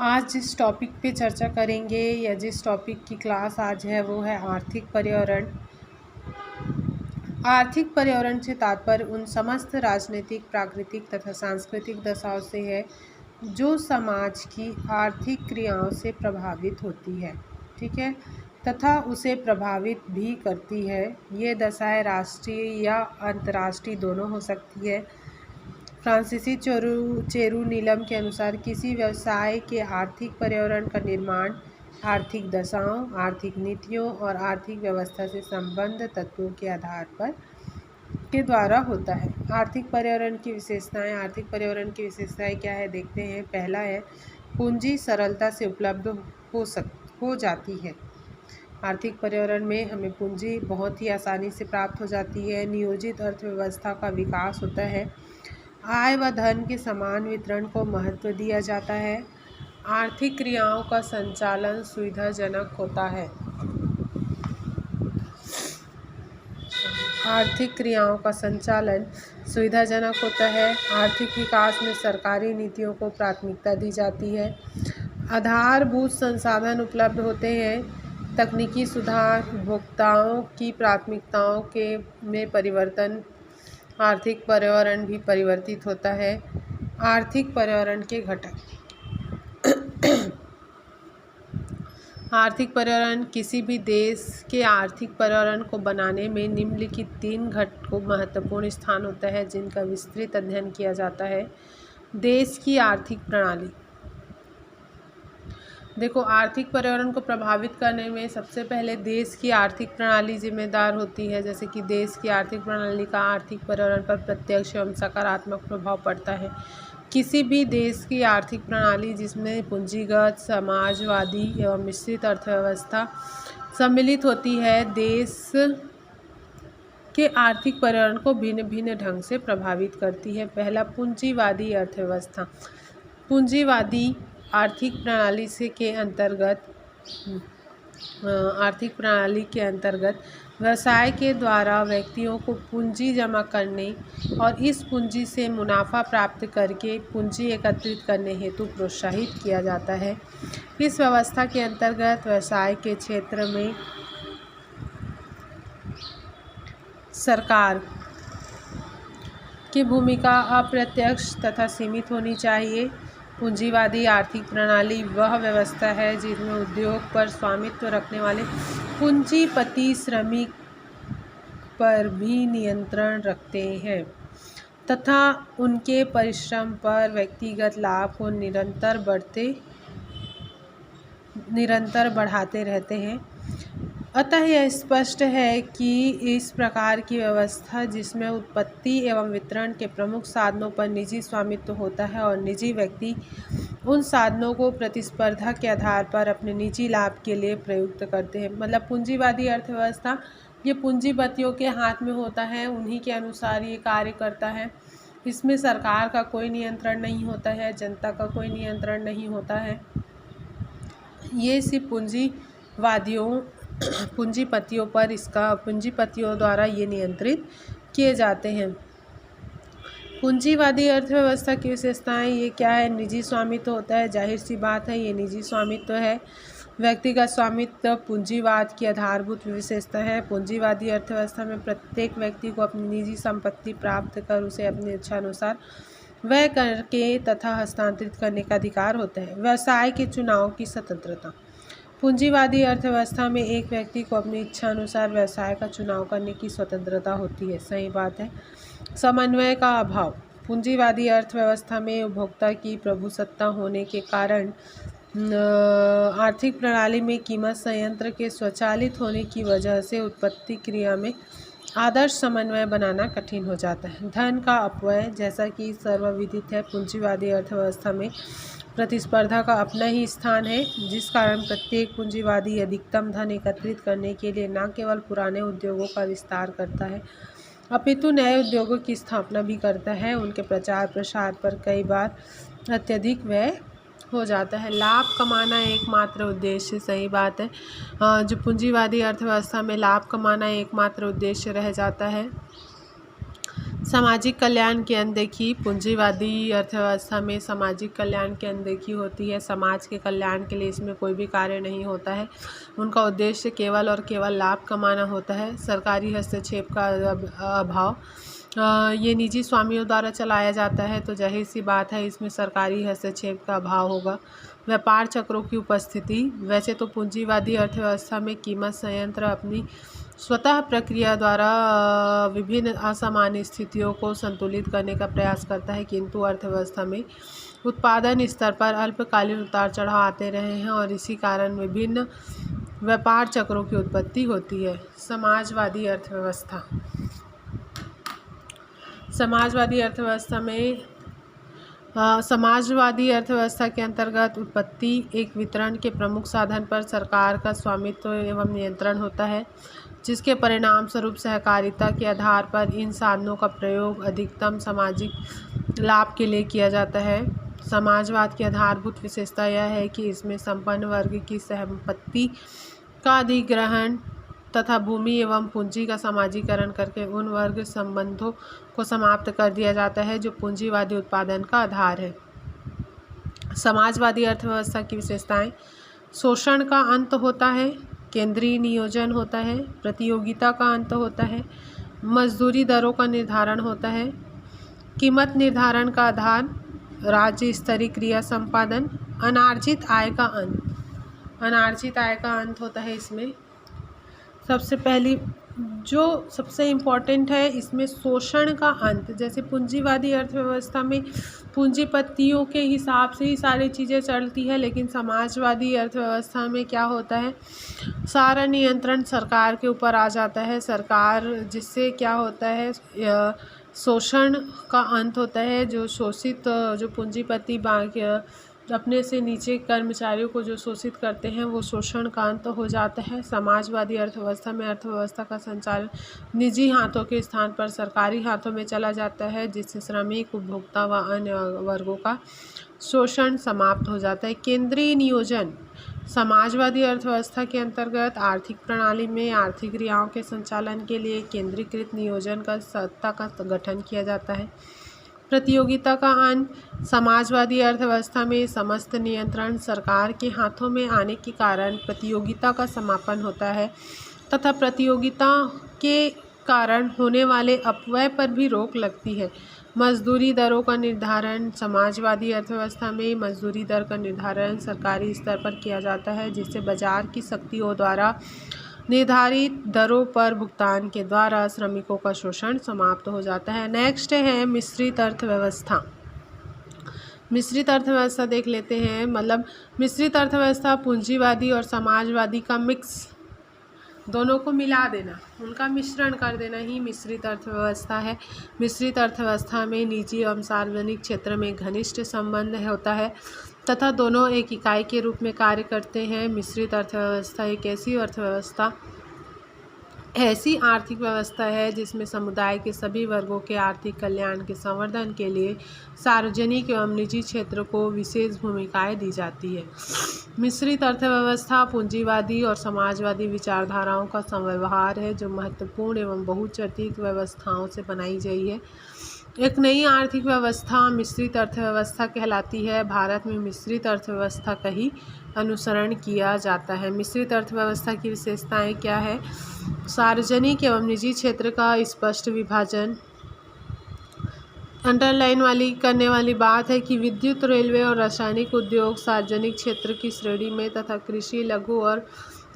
आज जिस टॉपिक पे चर्चा करेंगे या जिस टॉपिक की क्लास आज है वो है आर्थिक पर्यावरण। आर्थिक पर्यावरण से तात्पर्य उन समस्त राजनीतिक, प्राकृतिक तथा सांस्कृतिक दशाओं से है जो समाज की आर्थिक क्रियाओं से प्रभावित होती है, ठीक है, तथा उसे प्रभावित भी करती है। ये दशाएं राष्ट्रीय या अंतर्राष्ट्रीय दोनों हो सकती है। फ्रांसीसी चेरू-नीलम के अनुसार किसी व्यवसाय के आर्थिक पर्यावरण का निर्माण आर्थिक दशाओं, आर्थिक नीतियों और आर्थिक व्यवस्था से संबद्ध तत्वों के आधार पर के द्वारा होता है। आर्थिक पर्यावरण की विशेषताएं। आर्थिक पर्यावरण की विशेषताएं क्या है देखते हैं। पहला है पूंजी सरलता से उपलब्ध हो जाती है। आर्थिक पर्यावरण में हमें पूंजी बहुत ही आसानी से प्राप्त हो जाती है। नियोजित अर्थव्यवस्था का विकास होता है। आय व धन के समान वितरण को महत्व दिया जाता है। आर्थिक क्रियाओं का संचालन सुविधाजनक होता है। आर्थिक क्रियाओं का संचालन सुविधाजनक होता है। आर्थिक विकास में सरकारी नीतियों को प्राथमिकता दी जाती है। आधारभूत संसाधन उपलब्ध होते हैं। तकनीकी सुधार, उपभोक्ताओं की प्राथमिकताओं में परिवर्तन, आर्थिक पर्यावरण भी परिवर्तित होता है। आर्थिक पर्यावरण के घटक। आर्थिक पर्यावरण किसी भी देश के आर्थिक पर्यावरण को बनाने में निम्नलिखित 3 घटकों महत्वपूर्ण स्थान होता है जिनका विस्तृत अध्ययन किया जाता है। देश की आर्थिक प्रणाली। देखो, आर्थिक पर्यावरण को प्रभावित करने में सबसे पहले देश की आर्थिक प्रणाली जिम्मेदार होती है। जैसे कि देश की आर्थिक प्रणाली का आर्थिक पर्यावरण पर प्रत्यक्ष एवं सकारात्मक प्रभाव पड़ता है। किसी भी देश की आर्थिक प्रणाली जिसमें पूंजीगत, समाजवादी एवं मिश्रित अर्थव्यवस्था सम्मिलित होती है, देश के आर्थिक पर्यावरण को भिन्न भिन्न ढंग से प्रभावित करती है। पहला, पूंजीवादी अर्थव्यवस्था। पूंजीवादी आर्थिक प्रणाली के अंतर्गत व्यवसाय के द्वारा व्यक्तियों को पूंजी जमा करने और इस पूंजी से मुनाफा प्राप्त करके पूंजी एकत्रित करने हेतु प्रोत्साहित किया जाता है। इस व्यवस्था के अंतर्गत व्यवसाय के क्षेत्र में सरकार की भूमिका अप्रत्यक्ष तथा सीमित होनी चाहिए। पूंजीवादी आर्थिक प्रणाली वह व्यवस्था है जिसमें उद्योग पर स्वामित्व रखने वाले पूंजीपति श्रमिक पर भी नियंत्रण रखते हैं तथा उनके परिश्रम पर व्यक्तिगत लाभ को निरंतर बढ़ाते रहते हैं। अतः यह स्पष्ट है कि इस प्रकार की व्यवस्था जिसमें उत्पत्ति एवं वितरण के प्रमुख साधनों पर निजी स्वामित्व होता है और निजी व्यक्ति उन साधनों को प्रतिस्पर्धा के आधार पर अपने निजी लाभ के लिए प्रयुक्त करते हैं। मतलब पूंजीवादी अर्थव्यवस्था ये पूंजीपतियों के हाथ में होता है, उन्हीं के अनुसार ये कार्य करता है। इसमें सरकार का कोई नियंत्रण नहीं होता है, जनता का कोई नियंत्रण नहीं होता है। ये सिर्फ पूंजीपतियों द्वारा ये नियंत्रित किए जाते हैं। पूंजीवादी अर्थव्यवस्था की विशेषताएं ये क्या है। निजी स्वामित्व होता है, जाहिर सी बात है ये निजी स्वामित्व है। व्यक्तिगत स्वामित्व पूंजीवाद की आधारभूत विशेषता है। पूंजीवादी अर्थव्यवस्था में प्रत्येक व्यक्ति को अपनी निजी संपत्ति प्राप्त कर उसे अपनी इच्छानुसार व्यय करके तथा हस्तांतरित करने का अधिकार होता है। व्यवसाय के चुनाव की स्वतंत्रता। पूंजीवादी अर्थव्यवस्था में एक व्यक्ति को अपनी इच्छा अनुसार व्यवसाय का चुनाव करने की स्वतंत्रता होती है, सही बात है। समन्वय का अभाव। पूंजीवादी अर्थव्यवस्था में उपभोक्ता की प्रभुसत्ता होने के कारण आर्थिक प्रणाली में कीमत संयंत्र के स्वचालित होने की वजह से उत्पत्ति क्रिया में आदर्श समन्वय बनाना कठिन हो जाता है। धन का अपव्यय। जैसा कि सर्वविदित है, पूंजीवादी अर्थव्यवस्था में प्रतिस्पर्धा का अपना ही स्थान है, जिस कारण प्रत्येक पूंजीवादी अधिकतम धन एकत्रित करने के लिए न केवल पुराने उद्योगों का विस्तार करता है अपितु नए उद्योगों की स्थापना भी करता है। उनके प्रचार प्रसार पर कई बार अत्यधिक व्यय हो जाता है। लाभ कमाना एकमात्र उद्देश्य, सही बात है। जो पूंजीवादी अर्थव्यवस्था में लाभ कमाना एकमात्र उद्देश्य रह जाता है। सामाजिक कल्याण की अनदेखी। पूंजीवादी अर्थव्यवस्था में सामाजिक कल्याण की अनदेखी होती है। समाज के कल्याण के लिए इसमें कोई भी कार्य नहीं होता है। उनका उद्देश्य केवल और केवल लाभ कमाना होता है। सरकारी हस्तक्षेप का अभाव। ये निजी स्वामियों द्वारा चलाया जाता है, तो जाहिर सी बात है इसमें सरकारी हस्तक्षेप का अभाव होगा। व्यापार चक्रों की उपस्थिति। वैसे तो पूंजीवादी अर्थव्यवस्था में कीमत संयंत्र अपनी स्वतः प्रक्रिया द्वारा विभिन्न असामान्य स्थितियों को संतुलित करने का प्रयास करता है, किंतु अर्थव्यवस्था में उत्पादन स्तर पर अल्पकालीन उतार चढ़ाव आते रहे हैं और इसी कारण विभिन्न व्यापार चक्रों की उत्पत्ति होती है। समाजवादी अर्थव्यवस्था। समाजवादी अर्थव्यवस्था में समाजवादी अर्थव्यवस्था के अंतर्गत उत्पत्ति एक वितरण के प्रमुख साधन पर सरकार का स्वामित्व एवं नियंत्रण होता है, जिसके परिणाम स्वरूप सहकारिता के आधार पर इन साधनों का प्रयोग अधिकतम सामाजिक लाभ के लिए किया जाता है। समाजवाद की आधारभूत विशेषता यह है कि इसमें संपन्न वर्ग की संपत्ति का अधिग्रहण तथा भूमि एवं पूंजी का समाजीकरण करके उन वर्ग संबंधों को समाप्त कर दिया जाता है जो पूंजीवादी उत्पादन का आधार है। समाजवादी अर्थव्यवस्था की विशेषताएं। शोषण का अंत होता है, केंद्रीय नियोजन होता है, प्रतियोगिता का अंत होता है, मजदूरी दरों का निर्धारण होता है, कीमत निर्धारण का आधार, राज्य स्तरीय क्रिया संपादन, अनार्जित आय का अंत। अनार्जित आय का अंत होता है इसमें। सबसे पहली जो सबसे इम्पॉर्टेंट है इसमें शोषण का अंत। जैसे पूंजीवादी अर्थव्यवस्था में पूंजीपतियों के हिसाब से ही सारी चीज़ें चलती है, लेकिन समाजवादी अर्थव्यवस्था में क्या होता है, सारा नियंत्रण सरकार के ऊपर आ जाता है। सरकार, जिससे क्या होता है, शोषण का अंत होता है। जो शोषित जो पूंजीपति अपने से नीचे कर्मचारियों को जो शोषित करते हैं, वो शोषण का अंत हो जाता है। समाजवादी अर्थव्यवस्था में अर्थव्यवस्था का संचालन निजी हाथों के स्थान पर सरकारी हाथों में चला जाता है, जिससे श्रमिक, उपभोक्ता व अन्य वर्गों का शोषण समाप्त हो जाता है। केंद्रीय नियोजन। समाजवादी अर्थव्यवस्था के अंतर्गत आर्थिक प्रणाली में आर्थिक क्रियाओं के संचालन के लिए केंद्रीकृत नियोजन का सत्ता का गठन किया जाता है। प्रतियोगिता का अंत। समाजवादी अर्थव्यवस्था में समस्त नियंत्रण सरकार के हाथों में आने के कारण प्रतियोगिता का समापन होता है तथा प्रतियोगिता के कारण होने वाले अपव्यय पर भी रोक लगती है। मजदूरी दरों का निर्धारण। समाजवादी अर्थव्यवस्था में मजदूरी दर का निर्धारण सरकारी स्तर पर किया जाता है, जिससे बाजार की शक्तियों द्वारा निर्धारित दरों पर भुगतान के द्वारा श्रमिकों का शोषण समाप्त हो जाता है। नेक्स्ट है मिश्रित अर्थव्यवस्था। मिश्रित अर्थव्यवस्था देख लेते हैं। मतलब मिश्रित अर्थव्यवस्था पूंजीवादी और समाजवादी का मिक्स, दोनों को मिला देना, उनका मिश्रण कर देना ही मिश्रित अर्थव्यवस्था है। मिश्रित अर्थव्यवस्था में निजी एवं सार्वजनिक क्षेत्र में घनिष्ठ संबंध होता है तथा दोनों एक इकाई के रूप में कार्य करते हैं। मिश्रित अर्थव्यवस्था एक ऐसी आर्थिक व्यवस्था है जिसमें समुदाय के सभी वर्गों के आर्थिक कल्याण के संवर्धन के लिए सार्वजनिक एवं निजी क्षेत्र को विशेष भूमिकाएं दी जाती है। मिश्रित अर्थव्यवस्था पूंजीवादी और समाजवादी विचारधाराओं का संव्यवहार है, जो महत्वपूर्ण एवं बहुचर्चित व्यवस्थाओं से बनाई गई है। एक नई आर्थिक व्यवस्था मिश्रित अर्थव्यवस्था कहलाती है। भारत में मिश्रित अर्थव्यवस्था का ही अनुसरण किया जाता है। मिश्रित अर्थव्यवस्था की विशेषताएं क्या है? सार्वजनिक एवं निजी क्षेत्र का स्पष्ट विभाजन। अंडरलाइन करने वाली बात है कि विद्युत, रेलवे और रासायनिक उद्योग सार्वजनिक क्षेत्र की श्रेणी में तथा कृषि, लघु और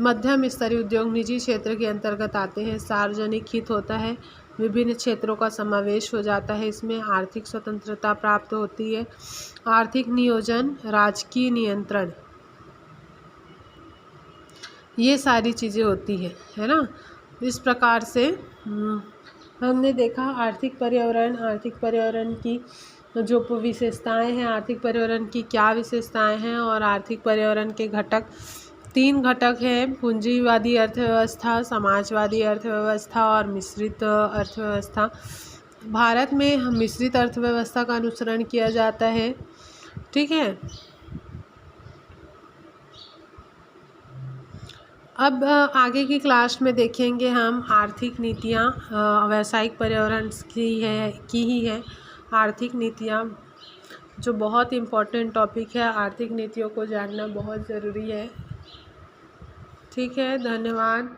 मध्यम स्तरीय उद्योग निजी क्षेत्र के अंतर्गत आते हैं। सार्वजनिक हित होता है, विभिन्न क्षेत्रों का समावेश हो जाता है। इसमें आर्थिक स्वतंत्रता प्राप्त होती है। आर्थिक नियोजन, राजकीय नियंत्रण, ये सारी चीज़ें होती है ना। इस प्रकार से हमने देखा आर्थिक पर्यावरण की जो विशेषताएं हैं, आर्थिक पर्यावरण की क्या विशेषताएं हैं और आर्थिक पर्यावरण के घटक, 3 घटक हैं: पूंजीवादी अर्थव्यवस्था, समाजवादी अर्थव्यवस्था और मिश्रित अर्थव्यवस्था। भारत में मिश्रित अर्थव्यवस्था का अनुसरण किया जाता है, ठीक है। अब आगे की क्लास में देखेंगे हम आर्थिक नीतियाँ, व्यावसायिक पर्यावरण की ही है आर्थिक नीतियाँ, जो बहुत इम्पोर्टेंट टॉपिक है। आर्थिक नीतियों को जानना बहुत ज़रूरी है। ठीक है, धन्यवाद।